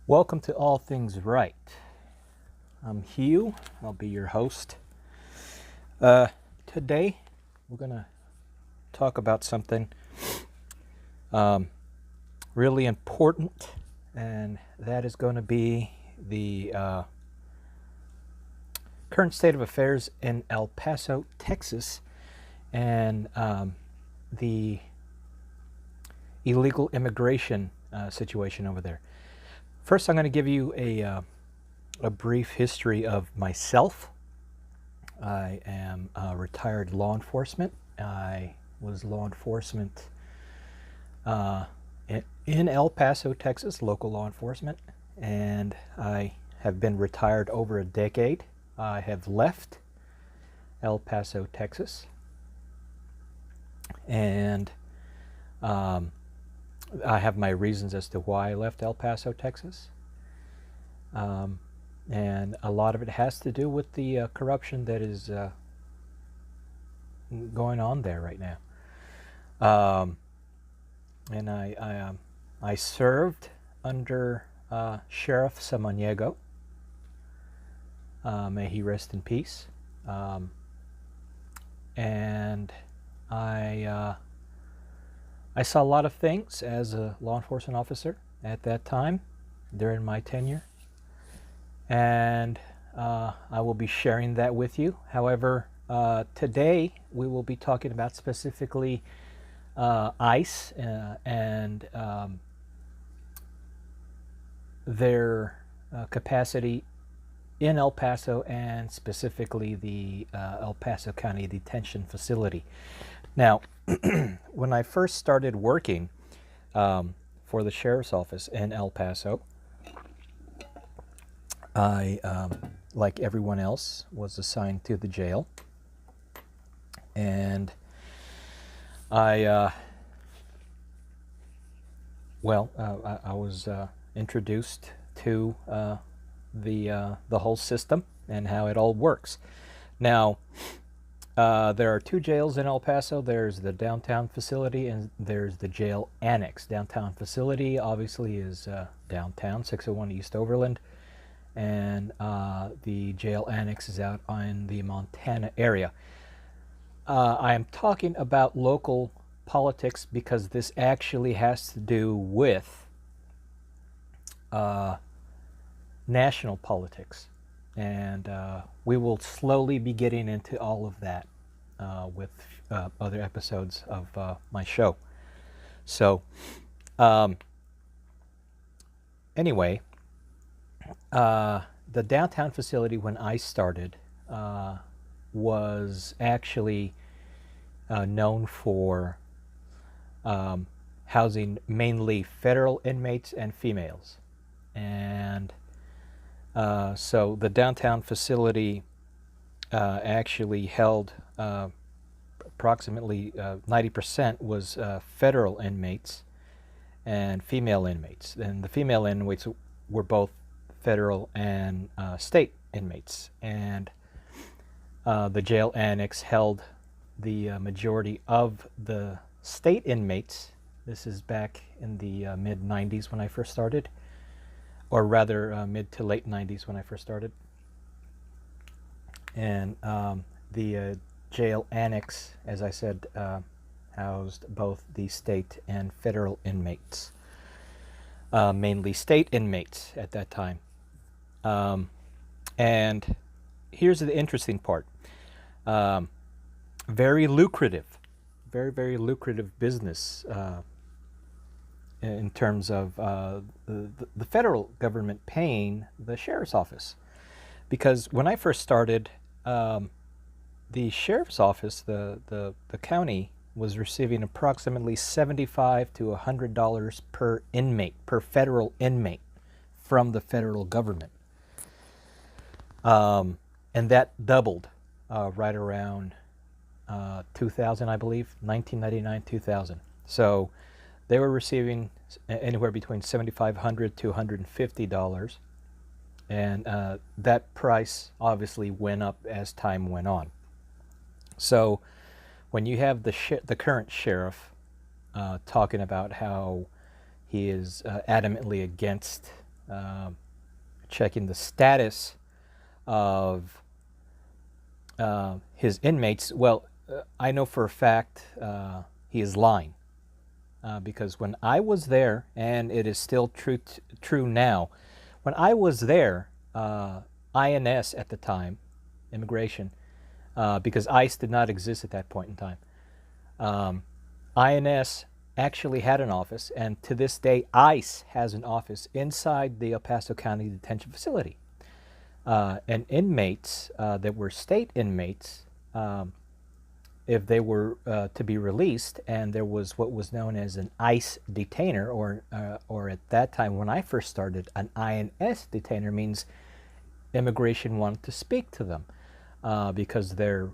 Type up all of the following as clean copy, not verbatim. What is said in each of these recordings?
Welcome to All Things Right. I'm Hugh. I'll be your host. Today, we're going to talk about something really important, and that is going to be the current state of affairs in El Paso, Texas, and the illegal immigration situation over there. First, I'm going to give you a brief history of myself. I am retired law enforcement. I was law enforcement in El Paso, Texas, local law enforcement, and I have been retired over a decade. I have left El Paso, Texas, and I have my reasons as to why I left El Paso, Texas. And a lot of it has to do with the corruption that is going on there right now. And I served under Sheriff Samaniego. May he rest in peace. And I saw a lot of things as a law enforcement officer at that time during my tenure. And I will be sharing that with you. However, today we will be talking about specifically ICE and their capacity in El Paso, and specifically the El Paso County Detention Facility. Now, when I first started working for the Sheriff's Office in El Paso, I, like everyone else, was assigned to the jail. And I was introduced to the whole system and how it all works. Now, there are two jails in El Paso. There's the downtown facility and there's the jail annex. Downtown facility obviously is downtown, 601 East Overland, and the jail annex is out in the Montana area. I am talking about local politics because this actually has to do with national politics, and we will slowly be getting into all of that with other episodes of my show. So anyway, the downtown facility when I started was actually known for housing mainly federal inmates and females. And so the downtown facility actually held approximately 90% was federal inmates and female inmates. And the female inmates were both federal and state inmates. And the jail annex held the majority of the state inmates. This is back in the mid-90s when I first started, or rather mid to late 90s when I first started. And the jail annex, as I said, housed both the state and federal inmates, mainly state inmates at that time. And here's the interesting part. Very lucrative, very lucrative business in terms of the federal government paying the sheriff's office. Because when I first started, the sheriff's office, the county, was receiving approximately $75 to $100 per inmate, per federal inmate, from the federal government. And that doubled right around 2000, I believe, 1999, 2000. So they were receiving anywhere between $7,500 to $150, and that price obviously went up as time went on. So when you have the current sheriff talking about how he is adamantly against checking the status of his inmates. Well, I know for a fact he is lying, because when I was there, and it is still true now, when I was there, INS at the time, immigration, because ICE did not exist at that point in time. INS actually had an office, and to this day, ICE has an office inside the El Paso County Detention Facility. And inmates that were state inmates, if they were to be released, and there was what was known as an ICE detainer, or at that time when I first started, an INS detainer, means immigration wanted to speak to them because their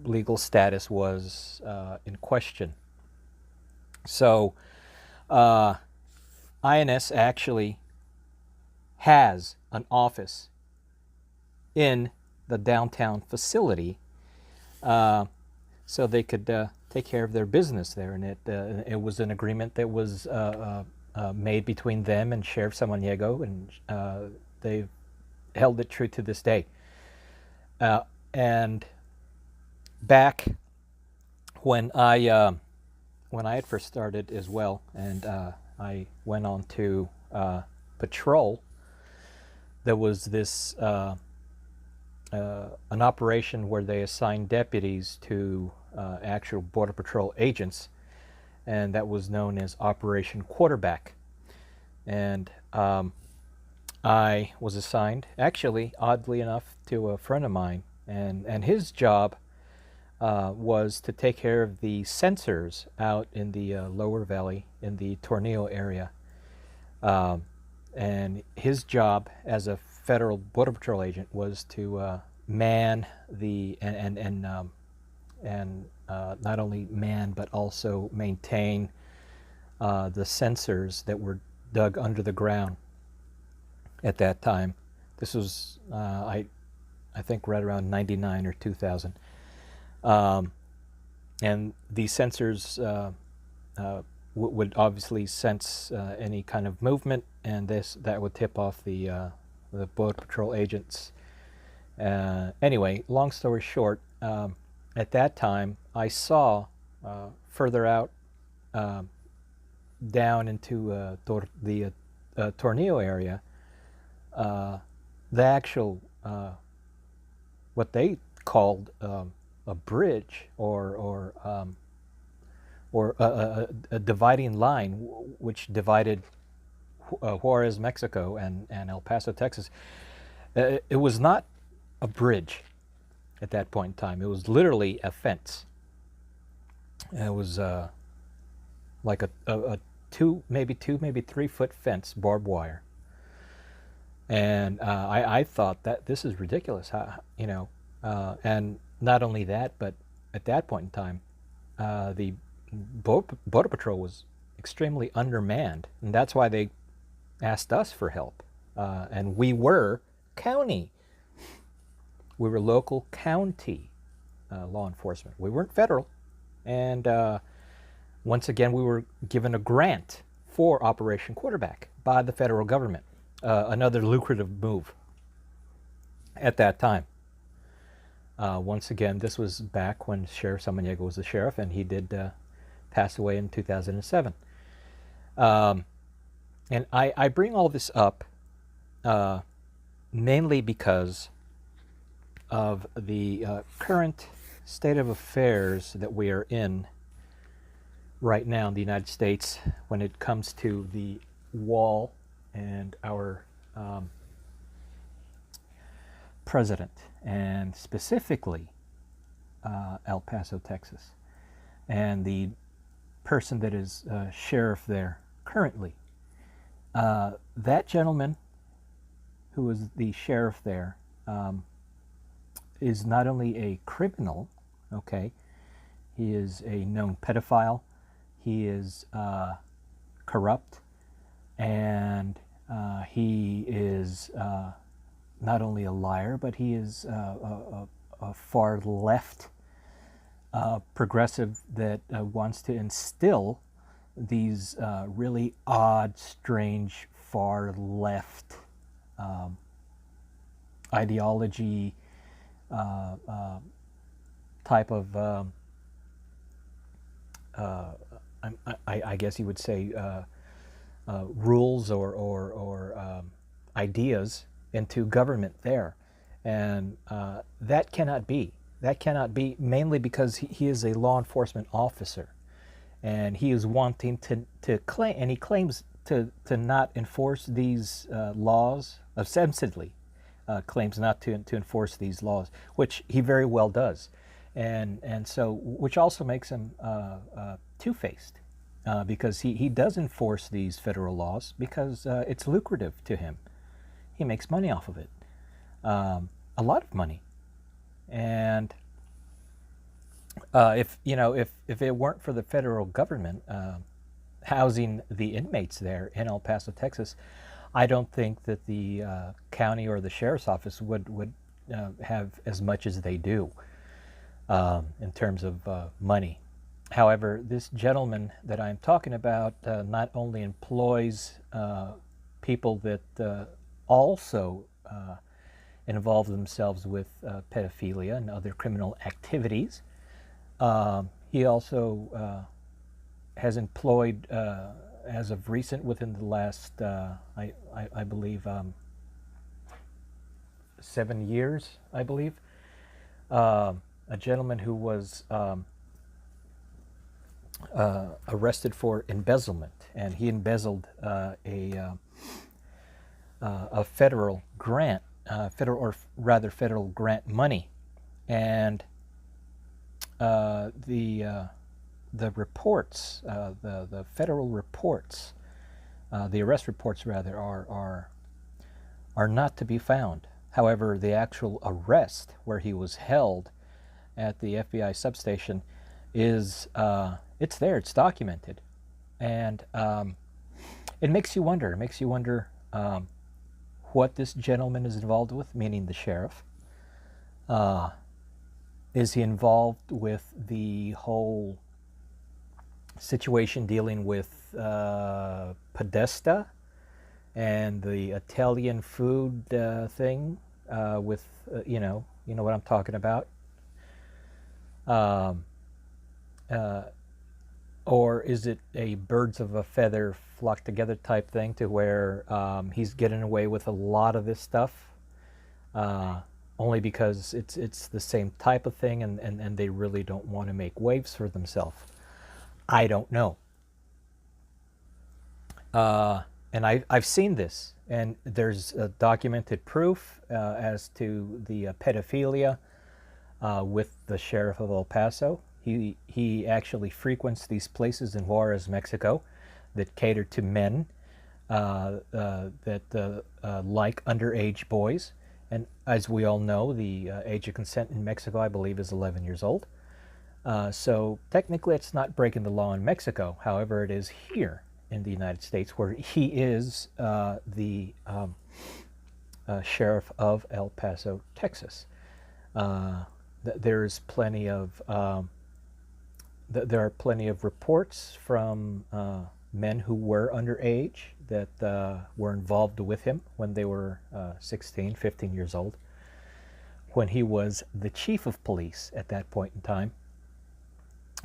legal status was in question. So INS actually has an office in the downtown facility, so they could take care of their business there. And it was an agreement that was made between them and Sheriff Samaniego, and they've held it true to this day. And back when I had first started as well, and I went on to patrol, there was this an operation where they assigned deputies to actual Border Patrol agents, and that was known as Operation Quarterback. And I was assigned, actually, oddly enough, to a friend of mine, and his job was to take care of the sensors out in the lower valley in the Tornillo area. And his job as a federal Border Patrol agent was to man the and not only man but also maintain the sensors that were dug under the ground at that time. This was I think right around 99 or 2000. And these sensors would obviously sense any kind of movement, and that would tip off the Border Patrol agents. Anyway, long story short, at that time I saw further out down into the Tornillo area, the actual what they called a bridge or a dividing line which divided Juarez, Mexico, and El Paso, Texas. It was not a bridge at that point in time. It was literally a fence. And it was like a maybe 3 foot fence, barbed wire. And I thought that this is ridiculous, you know. And not only that, but at that point in time, the Border Patrol was extremely undermanned, and that's why they asked us for help. And we were county. We were local county law enforcement. We weren't federal. And once again, we were given a grant for Operation Quarterback by the federal government. Another lucrative move at that time. Once again, this was back when Sheriff Samaniego was the sheriff, and he did pass away in 2007. And I bring all this up mainly because of the current state of affairs that we are in right now in the United States when it comes to the wall and our president, and specifically El Paso, Texas, and the person that is sheriff there currently. That gentleman who is the sheriff there is not only a criminal, okay, he is a known pedophile, he is corrupt, and he is not only a liar, but he is a far left progressive that wants to instill these really odd, strange, far left ideology type of I guess you would say rules or ideas into government there, and that cannot be. That cannot be, mainly because he is a law enforcement officer, and he is wanting to claim, and he claims to not enforce these laws, ostensibly claims not to enforce these laws, which he very well does, and so, which also makes him two-faced, because he does enforce these federal laws because it's lucrative to him. He makes money off of it, a lot of money. And if it weren't for the federal government housing the inmates there in El Paso, Texas, I don't think that the county or the sheriff's office would have as much as they do in terms of money. However, this gentleman that I'm talking about not only employs people that also involve themselves with pedophilia and other criminal activities. He also has employed, as of recent, within the last, I believe, 7 years, I believe, a gentleman who was arrested for embezzlement, and he embezzled a federal grant, federal grant money, and the reports, the federal reports, the arrest reports rather, are not to be found. However, the actual arrest, where he was held at the FBI substation, is it's there, it's documented, and it makes you wonder. It makes you wonder what this gentleman is involved with, meaning the sheriff. Is he involved with the whole situation dealing with Podesta and the Italian food thing with, you know what I'm talking about? Or is it a birds of a feather flock together type thing, to where he's getting away with a lot of this stuff only because it's the same type of thing, and they really don't want to make waves for themselves? I don't know. And I've seen this, and there's documented proof as to the pedophilia with the sheriff of El Paso. He actually frequents these places in Juarez, Mexico, that cater to men that like underage boys. And as we all know, the age of consent in Mexico, I believe, is 11 years old. So technically it's not breaking the law in Mexico. However, it is here in the United States, where he is the sheriff of El Paso, Texas. There's plenty of there are plenty of reports from men who were underage that were involved with him when they were 16, 15 years old, when he was the chief of police at that point in time.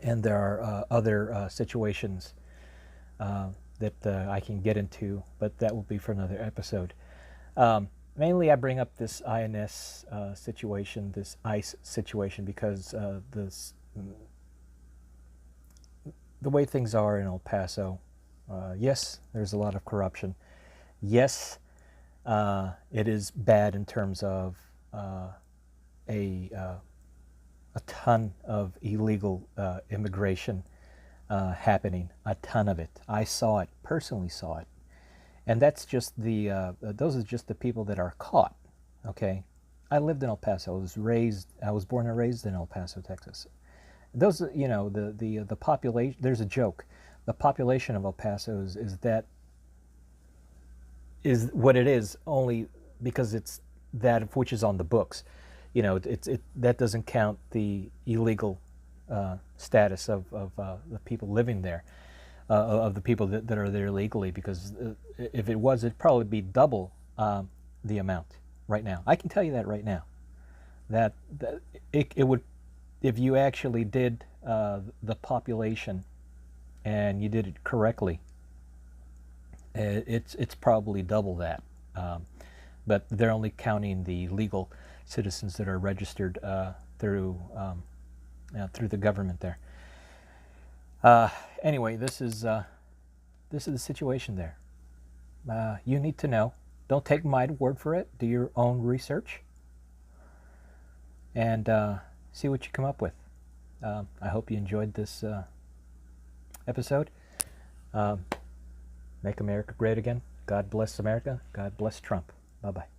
And there are other situations that I can get into, but that will be for another episode. Mainly I bring up this INS situation, this ICE situation, because the way things are in El Paso, yes, there's a lot of corruption. Yes, it is bad in terms of a ton of illegal immigration happening, a ton of it. I saw it, personally saw it. And that's just those are just the people that are caught, okay? I lived in El Paso. I was born and raised in El Paso, Texas. Those, the population, there's a joke. The population of El Paso is what it is only because it's that which is on the books. That doesn't count the illegal status of the people living there. of the people that are there legally, because if it was, it'd probably be double the amount right now. I can tell you that right now. That it would, if you actually did the population and you did it correctly, it's probably double that. But they're only counting the legal citizens that are registered through the government there. Anyway, this is the situation there. You need to know. Don't take my word for it. Do your own research and see what you come up with. I hope you enjoyed this episode. Make America great again. God bless America. God bless Trump. Bye-bye.